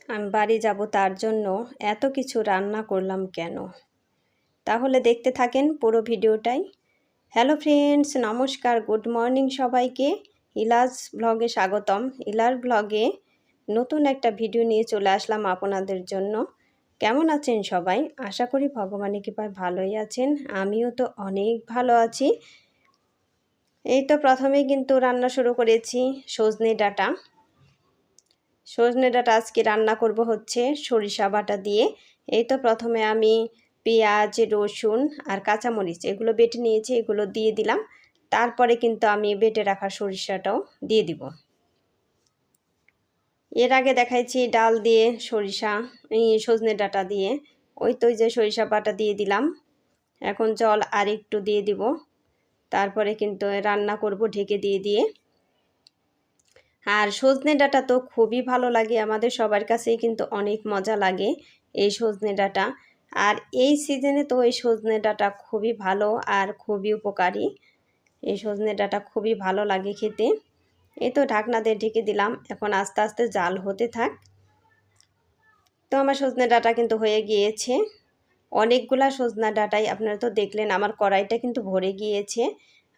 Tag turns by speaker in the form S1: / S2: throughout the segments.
S1: আমি বাড়ি যাব তার জন্য এত কিছু রান্না করলাম কেন? তাহলে দেখতে থাকেন পুরো ভিডিওটাই। হ্যালো ফ্রেন্ডস, নমস্কার, গুড মর্নিং সবাইকে। ইলাজ ব্লগে স্বাগতম। ইলার ব্লগে নতুন একটা ভিডিও নিয়ে চলে আসলাম আপনাদের জন্য। কেমন আছেন সবাই? আশা করি ভগবানের কৃপায় ভালোই আছেন। আমিও তো অনেক ভালো আছি। এই তো প্রথমেই কিন্তু রান্না শুরু করেছি সজনে ডাঁটা। সজনে ডাঁটা আজকে রান্না করব হচ্ছে সরিষা বাটা দিয়ে। এই তো প্রথমে আমি পেঁয়াজ, রসুন আর কাঁচামরিচ এগুলো বেটে নিয়েছি, এগুলো দিয়ে দিলাম। তারপরে কিন্তু আমি বেটে রাখা সরিষাটাও দিয়ে দিব। এর আগে দেখাইছি ডাল দিয়ে সরিষা, সজনে ডাঁটা দিয়ে। ওই তো যে সরিষা বাটা দিয়ে দিলাম। এখন জল আর একটু দিয়ে দিব। তারপরে কিন্তু রান্না করব ঢেকে দিয়ে দিয়ে। আর সজনে ডাঁটা তো খুবই ভালো লাগে, আমাদের সবার কাছেই কিন্তু অনেক মজা লাগে এই সজনে ডাঁটা। আর এই সিজনে তো এই সজনে ডাঁটা খুবই ভালো আর খুবই উপকারী। এই সজনে ডাঁটা খুবই ভালো লাগে খেতে। এই তো ঢাকনা দিয়ে ঢেকে দিলাম, এখন আস্তে আস্তে জাল হতে থাক। তো আমার সজনে ডাঁটা কিন্তু হয়ে গিয়েছে। অনেকগুলা সজনা ডাঁটাই আপনারা তো দেখলেন, আমার কড়াইটা কিন্তু ভরে গিয়েছে।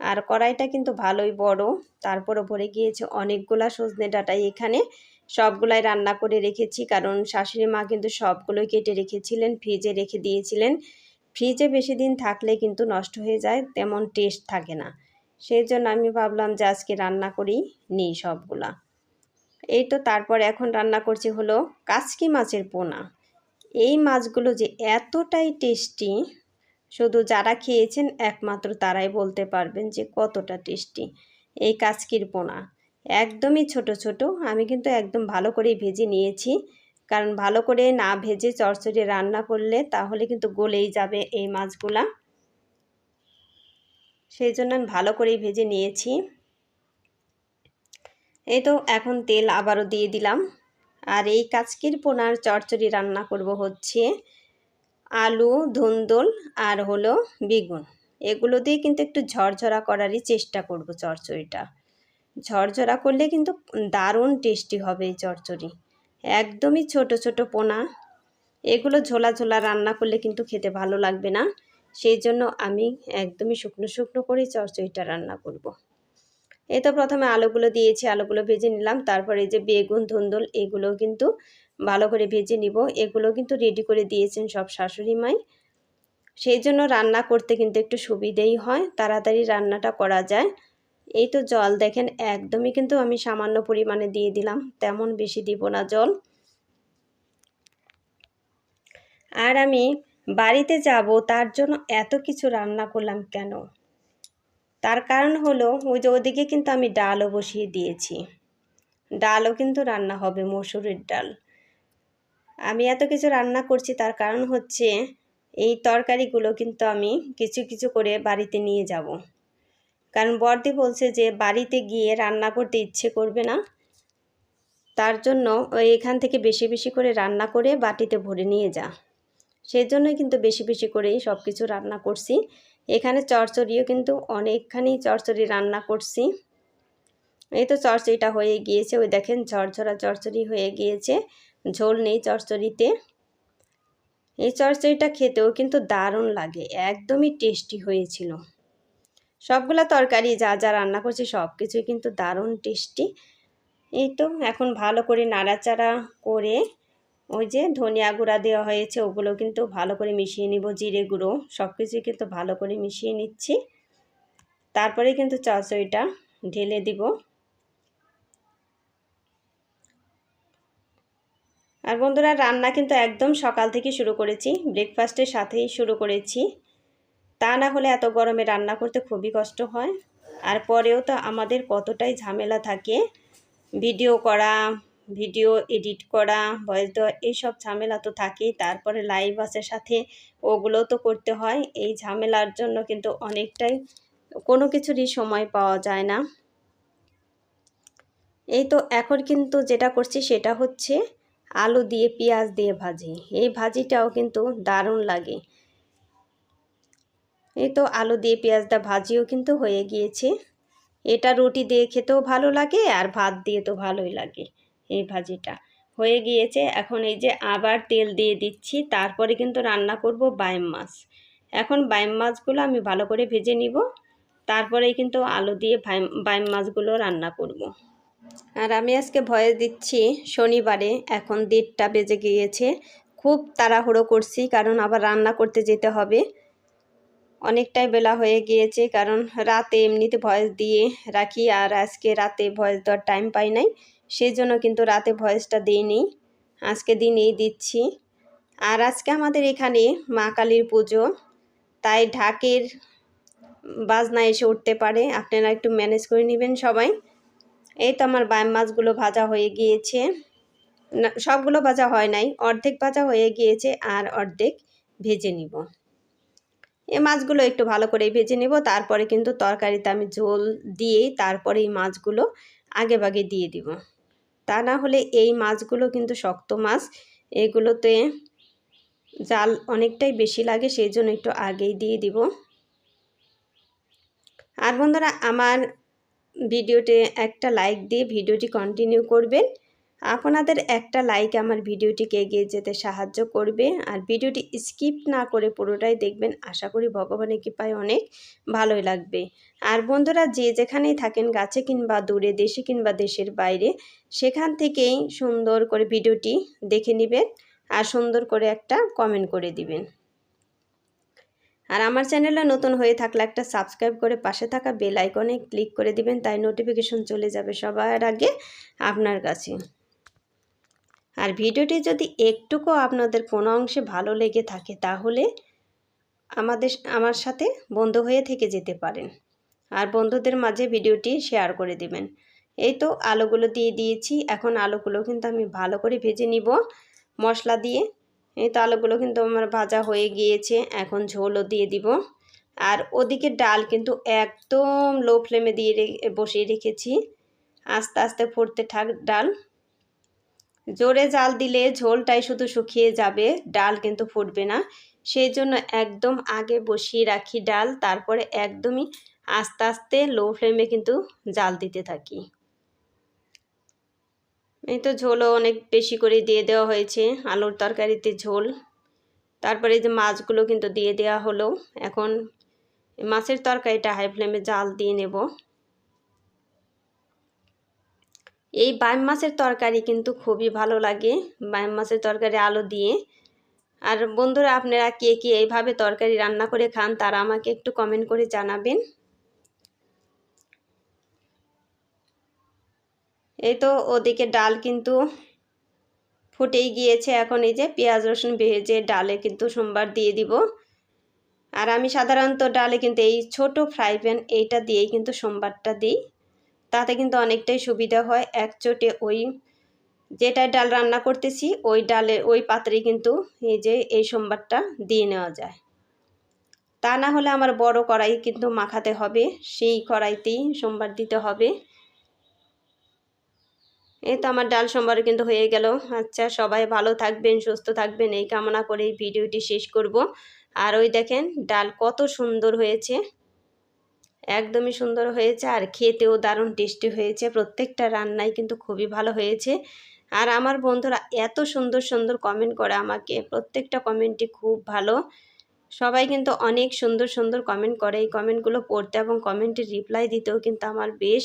S1: আর কড়াইটা কিন্তু ভালোই বড়, তারপরও ভরে গিয়েছে অনেকগুলা সজনে ডাঁটাই। এখানে সবগুলাই রান্না করে রেখেছি, কারণ শাশুড়ি মা কিন্তু সবগুলোই কেটে রেখেছিলেন, ফ্রিজে রেখে দিয়েছিলেন। ফ্রিজে বেশি দিন থাকলে কিন্তু নষ্ট হয়ে যায়, তেমন টেস্ট থাকে না। সেই জন্য আমি ভাবলাম যে আজকে রান্না করেই নিই সবগুলা। এই তো তারপর এখন রান্না করছি হলো কাচকি মাছের পোনা। এই মাছগুলো যে এতটাই টেস্টি, শুধু যারা খেয়েছেন একমাত্র তারাই বলতে পারবেন যে কতটা টেস্টি এই কাচকির পোনা। একদমই ছোট ছোট, আমি কিন্তু একদম ভালো করে ভেজে নিয়েছি, কারণ ভালো করে না ভেজে চচ্চড়ি রান্না করলে তাহলে কিন্তু গলেই যাবে এই মাছগুলা। সেই জন্য আমি ভালো করেই ভেজে নিয়েছি। এই তো এখন তেল আবারও দিয়ে দিলাম। আর এই কাচকির পোনার চচ্চড়ি রান্না করব হচ্ছে আলু, ধুন্দুল আর হলো বেগুন। এগুলো দিয়ে কিন্তু একটু ঝরঝরা করারই চেষ্টা করব চচ্চড়িটা। ঝরঝরা করলে কিন্তু দারুণ টেস্টি হবে এই চচ্চড়ি। একদমই ছোট ছোট পোনা, এগুলো ঝোলা ঝোলা রান্না করলে কিন্তু খেতে ভালো লাগবে না। সেই জন্য আমি একদমই শুকনো শুকনো করে চচ্চড়িটা রান্না করব। এই তো প্রথমে আলুগুলো দিয়েছি, আলুগুলো ভেজে নিলাম। তারপরে এই যে বেগুন, ধুন্দুল এগুলো কিন্তু ভালো করে ভেজে নিব। এগুলো কিন্তু রেডি করে দিয়েছেন সব শাশুড়ি মাই। সেই জন্য রান্না করতে কিন্তু একটু সুবিধেই হয়, তাড়াতাড়ি রান্নাটা করা যায়। এই তো জল দেখেন একদমই কিন্তু আমি সামান্য পরিমাণে দিয়ে দিলাম, তেমন বেশি দিব না জল। আর আমি বাড়িতে যাব তার জন্য এত কিছু রান্না করলাম কেন? তার কারণ হলো ওই যে ওদিকে কিন্তু আমি ডালও বসিয়ে দিয়েছি। ডালও কিন্তু রান্না হবে, মসুরের ডাল। আমি এত কিছু রান্না করছি তার কারণ হচ্ছে এই তরকারিগুলো কিন্তু আমি কিছু কিছু করে বাড়িতে নিয়ে যাব। কারণ বড়দি বলছে যে বাড়িতে গিয়ে রান্না করতে ইচ্ছে করবে না, তার জন্য ওই এখান থেকে বেশি বেশি করে রান্না করে বাটিতে ভরে নিয়ে যা। সেই জন্যই কিন্তু বেশি বেশি করেই সব কিছু রান্না করছি। এখানে চচ্চড়িও কিন্তু অনেকখানি চচ্চড়ি রান্না করছি। এই তো চচ্চড়িটা হয়ে গিয়েছে, ওই দেখেন ঝরঝরা চচ্চড়ি হয়ে গিয়েছে, ঝোল নেই চচ্চড়িতে। এই চচ্চড়িটা খেতেও কিন্তু দারুণ লাগে, একদমই টেস্টি হয়েছিল। সবগুলা তরকারি যা যা রান্না করছি সব কিছুই কিন্তু দারুণ টেস্টি। এই তো এখন ভালো করে নাড়াচাড়া করে ওই যে ধনিয়া গুঁড়া দেওয়া হয়েছে ওগুলো কিন্তু ভালো করে মিশিয়ে নিব, জিরে গুঁড়ো সব কিছুই কিন্তু ভালো করে মিশিয়ে নিচ্ছি। তারপরে কিন্তু চচ্চড়িটা ঢেলে দিব। আর বন্ধুরা রান্না কিন্তু একদম সকাল থেকে শুরু করেছি, ব্রেকফাস্টের সাথেই শুরু করেছি। তা না হলে এত গরমে রান্না করতে খুবই কষ্ট হয়। আর পরেও তো আমাদের কতটাই ঝামেলা থাকে, ভিডিও করা, ভিডিও এডিট করা, ভয়েস দেওয়া, এইসব ঝামেলা তো থাকেই। তারপরে লাইভ আছে সাথে, ওগুলো তো করতে হয়। এই ঝামেলার জন্য কিন্তু অনেকটাই কোনো কিছুরই সময় পাওয়া যায় না। এই তো এখন কিন্তু যেটা করছি সেটা হচ্ছে আলু দিয়ে পেঁয়াজ দিয়ে ভাজি। এই ভাজিটাও কিন্তু দারুণ লাগে। এই তো আলু দিয়ে পেঁয়াজটা ভাজিও কিন্তু হয়ে গিয়েছে। এটা রুটি দিয়ে খেতেও ভালো লাগে আর ভাত দিয়ে তো ভালোই লাগে এই ভাজিটা। হয়ে গিয়েছে। এখন এই যে আবার তেল দিয়ে দিচ্ছি, তারপরে কিন্তু রান্না করব বাইম মাছ। এখন বাইম মাছগুলো আমি ভালো করে ভেজে নিব, তারপরেই কিন্তু আলু দিয়ে বাইম মাছগুলো রান্না করব। আর আমি আজকে ভয়েস দিচ্ছি শনিবারে, এখন 1:30টা বেজে গিয়েছে। খুব তাড়াহুড়ো করছি, কারণ আবার রান্না করতে যেতে হবে। অনেকটাই বেলা হয়ে গিয়েছে, কারণ রাতে এমনিতে ভয়েস দিয়ে রাখি, আর আজকে রাতে ভয়েস দেওয়ার টাইম পাই নাই, সেই জন্য কিন্তু রাতে ভয়েসটা দিইনি, আজকে দিনেই দিচ্ছি। আর আজকে আমাদের এখানে মা কালীর পুজো, তাই ঢাকের বাজনা এসে উঠতে পারে, আপনারা একটু ম্যানেজ করে নেবেন সবাই। এই তো আমার বাইম মাছগুলো ভাজা হয়ে গিয়েছে, না সবগুলো ভাজা হয় নাই, অর্ধেক ভাজা হয়ে গিয়েছে আর অর্ধেক ভেজে নিব। এই মাছগুলো একটু ভালো করে ভেজে নেব, তারপরে কিন্তু তরকারিতে আমি ঝোল দিয়েই তারপরে এই মাছগুলো আগে ভাগে দিয়ে দিব। তা না হলে এই মাছগুলো কিন্তু শক্ত মাছ, এগুলোতে জাল অনেকটাই বেশি লাগে, সেই জন্য একটু আগেই দিয়ে দিব। আর বন্ধুরা, আমার ভিডিওতে একটা লাইক দিয়ে ভিডিওটি কন্টিনিউ করবেন। আপনাদের একটা লাইক আমার ভিডিওটিকে এগিয়ে যেতে সাহায্য করবে, আর ভিডিওটি স্কিপ না করে পুরোটাই দেখবেন। আশা করি ভগবানের কৃপায় অনেক ভালোই লাগবে। আর বন্ধুরা, যে যেখানেই থাকেন, কাছে কিংবা দূরে, দেশে কিংবা দেশের বাইরে, সেখান থেকেই সুন্দর করে ভিডিওটি দেখে নেবেন আর সুন্দর করে একটা কমেন্ট করে দিবেন। আর আমার চ্যানেলে নতুন হয়ে থাকলে একটা সাবস্ক্রাইব করে পাশে থাকা বেল আইকনে ক্লিক করে দিবেন, তাই নোটিফিকেশন চলে যাবে সবার আগে আপনার কাছে। আর ভিডিওটি যদি একটুকু আপনাদের কোনো অংশে ভালো লেগে থাকে, তাহলে আমার সাথে বন্ধু হয়ে থেকে যেতে পারেন, আর বন্ধুদের মাঝে ভিডিওটি শেয়ার করে দিবেন। এই তো আলুগুলো দিয়ে দিয়েছি, এখন আলুগুলো কিন্তু আমি ভালো করে ভেজে নিব মশলা দিয়ে। এই তো আলুগুলো কিন্তু আমার ভাজা হয়ে গিয়েছে, এখন ঝোলও দিয়ে দিব। আর ওদিকে ডাল কিন্তু একদম লো ফ্লেমে দিয়ে বসিয়ে রেখেছি, আস্তে আস্তে ফুটতে থাক ডাল। জোরে জাল দিলে ঝোলটাই শুধু শুকিয়ে যাবে, ডাল কিন্তু ফুটবে না, সেই জন্য একদম আগে বসিয়ে রাখি ডাল, তারপরে একদমই আস্তে আস্তে লো ফ্লেমে কিন্তু জাল দিতে থাকি। এই তো ঝোলও অনেক বেশি করে দিয়ে দেওয়া হয়েছে, আলুর তরকারিতে ঝোল। তারপরে যে মাছগুলো কিন্তু দিয়ে দেওয়া হলো, এখন মাছের তরকারিটা হাই ফ্লেমে জাল দিয়ে নেব। এই বাইম মাছের তরকারি কিন্তু খুবই ভালো লাগে, বাইম মাছের তরকারি আলু দিয়ে। আর বন্ধুরা, আপনারা কে কে এইভাবে তরকারি রান্না করে খান, তারা আমাকে একটু কমেন্ট করে জানাবেন। এই তো ওদিকে ডাল কিন্তু ফুটেই গিয়েছে, এখন এই যে পেঁয়াজ রসুন ভেজে ডালে কিন্তু সোমবার দিয়ে দিব। আর আমি সাধারণত ডালে কিন্তু এই ছোট ফ্রাই প্যান এইটা দিয়েই কিন্তু সোমবারটা দিই, তাতে কিন্তু অনেকটাই সুবিধা হয়। একচোটে ওই যেটায় ডাল রান্না করতেছি ওই ডালে ওই পাত্রে কিন্তু এই যে এই সোমবারটা দিয়ে নেওয়া যায়। তা না হলে আমার বড় কড়াই কিন্তু মাখাতে হবে, সেই কড়াইতেই সোমবার দিতে হবে। এই তো আমার ডাল সোমবার কিন্তু হয়ে গেল। আচ্ছা, সবাই ভালো থাকবেন, সুস্থ থাকবেন, এই কামনা করেই ভিডিওটি শেষ করব। আর ওই দেখেন ডাল কত সুন্দর হয়েছে, একদমই সুন্দর হয়েছে, আর খেতেও দারুণ টেস্টি হয়েছে। প্রত্যেকটা রান্নাই কিন্তু খুবই ভালো হয়েছে। আর আমার বন্ধুরা এত সুন্দর সুন্দর কমেন্ট করে আমাকে, প্রত্যেকটা কমেন্টই খুব ভালো। সবাই কিন্তু অনেক সুন্দর সুন্দর কমেন্ট করে, এই কমেন্টগুলো পড়তে এবং কমেন্টের রিপ্লাই দিতেও কিন্তু আমার বেশ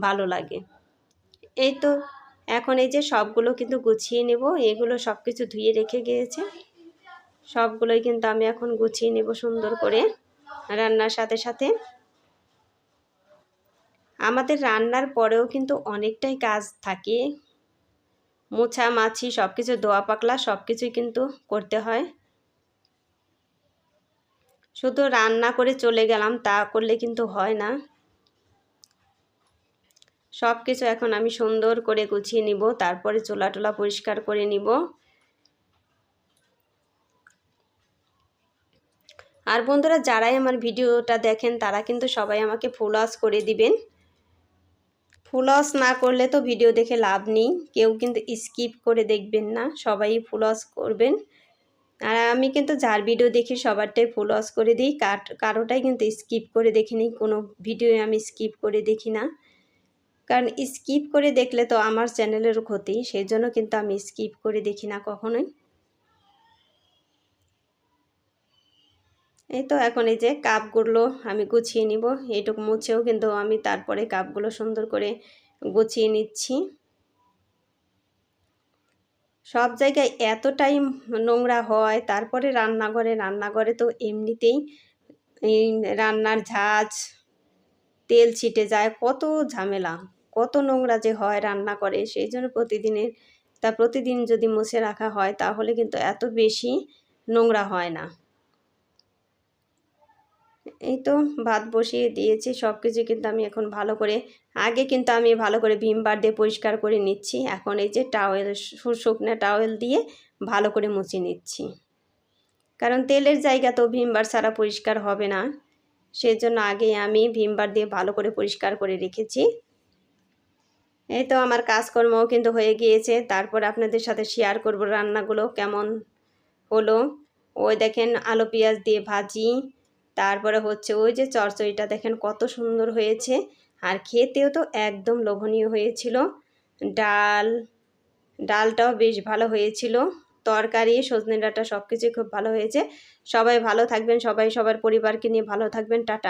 S1: ভালো লাগে। এই তো এখন এই যে সবগুলো কিন্তু গুছিয়ে নেব, এগুলো সব কিছু ধুয়ে রেখে গিয়েছে, সবগুলোই কিন্তু আমি এখন গুছিয়ে নেব সুন্দর করে রান্নার সাথে সাথে। আমাদের রান্নার পরেও কিন্তু অনেকটাই কাজ থাকে, মোছা মাছি সব কিছু ধোয়া পাকলা সব কিছুই কিন্তু করতে হয়। শুধু রান্না করে চলে গেলাম তা করলে কিন্তু হয় না, সব কিছু এখন আমি সুন্দর করে গুছিয়ে নিব, তারপরে চুলা টুলা পরিষ্কার করে নিব। আর বন্ধুরা, যারাই আমার ভিডিওটা দেখেন তারা কিন্তু সবাই আমাকে ফলোয়ার্স করে দিবেন। ফলোয়ার্স না করলে তো ভিডিও দেখে লাভ নেই, কেউ কিন্তু স্কিপ করে দেখবেন না, সবাই ফলোয়ার্স করবেন। আর আমি কিন্তু যার ভিডিও দেখি সবারটাই ফলোয়ার্স করে দিই, কারোটাই কিন্তু স্কিপ করে দেখিনি, কোনো ভিডিও আমি স্কিপ করে দেখি না। কারণ স্কিপ করে দেখলে তো আমার চ্যানেলেরও ক্ষতি, সেই জন্য কিন্তু আমি স্কিপ করে দেখি না কখনোই। এই তো এখন এই যে কাপগুলো আমি গুছিয়ে নিব, এইটুকু মুছেও কিন্তু আমি তারপরে কাপগুলো সুন্দর করে গুছিয়ে নিচ্ছি। সব জায়গায় এতটাই নোংরা হয়, তারপরে রান্নাঘরে তো এমনিতেই এই রান্নার ঝাঁজ, তেল ছিটে যায়, কত ঝামেলা, কত নোংরা যে হয় রান্না করে। সেই জন্য প্রতিদিন যদি মুছে রাখা হয় তাহলে কিন্তু এত বেশি নোংরা হয় না। এই তো ভাত বসিয়ে দিয়েছি, সব কিছু কিন্তু আমি এখন ভালো করে, আগে কিন্তু আমি ভালো করে ভিম বার দিয়ে পরিষ্কার করে নিচ্ছি, এখন এই যে শুকনো টাওয়েল দিয়ে ভালো করে মুছে নিচ্ছি। কারণ তেলের জায়গা তো ভিম বার ছাড়া পরিষ্কার হবে না, সেই জন্য আগেই আমি ভিম বার দিয়ে ভালো করে পরিষ্কার করে রেখেছি। এই তো আমার কাজকর্মও কিন্তু হয়ে গিয়েছে, তারপর আপনাদের সাথে শেয়ার করব রান্নাগুলো কেমন হলো। ওই দেখেন আলু পেঁয়াজ দিয়ে ভাজি, তারপরে হচ্ছে ওই যে চচ্চড়িটা দেখেন কত সুন্দর হয়েছে, আর খেতেও তো একদম লোভনীয় হয়েছিল। ডালটাও বেশ ভালো হয়েছিল, তরকারি সজনে ডাঁটা সব কিছুই খুব ভালো হয়েছে। সবাই ভালো থাকবেন, সবাই সবার পরিবারকে নিয়ে ভালো থাকবেন। টাটা।